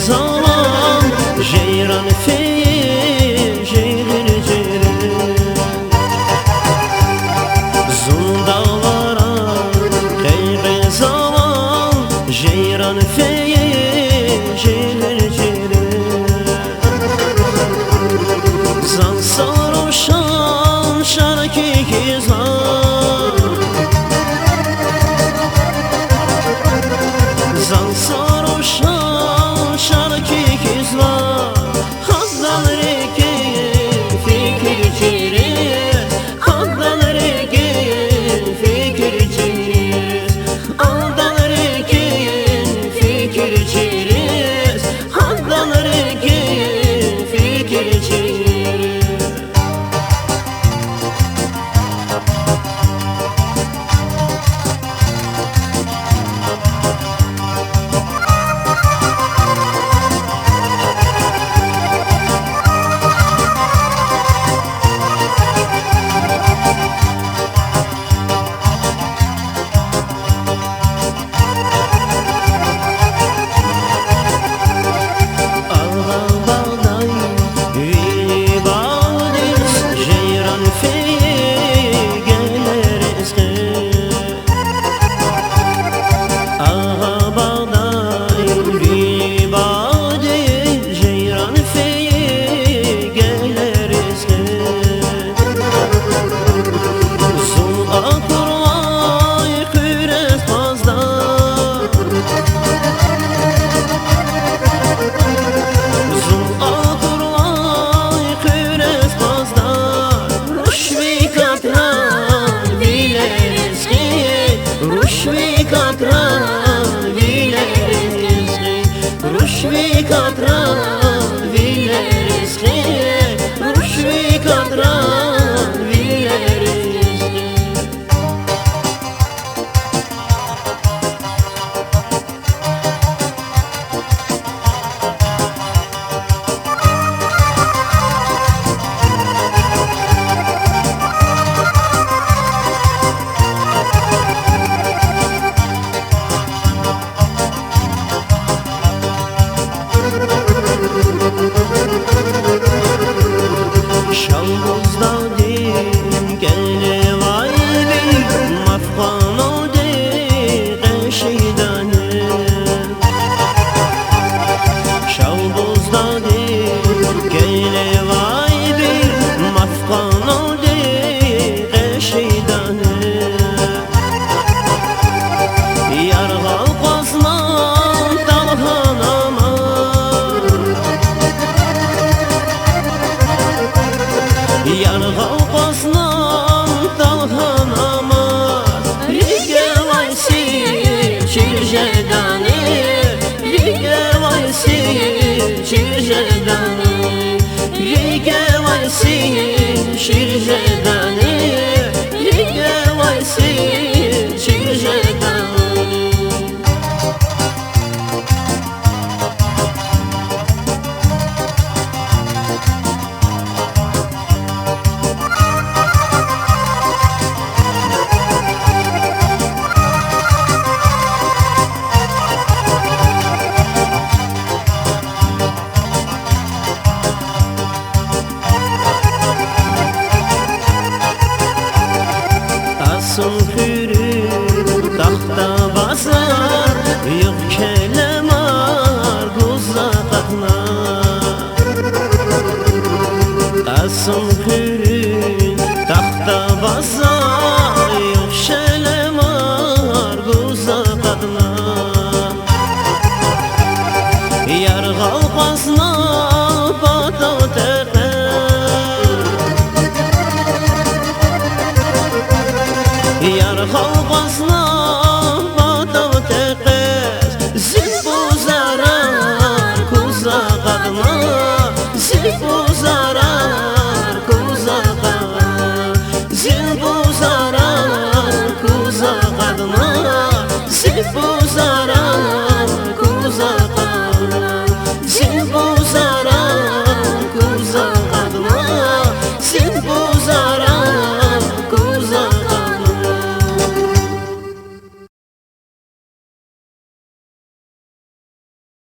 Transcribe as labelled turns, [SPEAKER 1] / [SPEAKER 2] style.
[SPEAKER 1] zaman Ceyran feyi ceylir ceylir Zundalara keyre zaman Ceyran feyi ceylir ceylir Zan sarhoşan şarkı kizan Zan sarhoşan şarkı kizan Hazdan rekeyin fikir çiriz Hazdan rekeyin fikir çiriz Hazdan rekeyin fikir çiriz Hazdan rekeyin fikir çiriz Rushvi katran vile rizqi Rushvi katran vile rizqi Yarğal basnan dalhan amar Lige vaysi çirjedani Lige vaysi çirjedani Lige vaysi çirjedani Lige vaysi çirjedani Sülfürü tahta basar Yok kelemar kuza taklar Sülfürü tahta basar Yok kelemar kuza taklar Yarğal basna bata tepe Yarğal basna bata teqes Zil bu zarar kuza qadma Zil bu zarar kuza qadma Zil bu zarar kuza qadma Zil bu zarar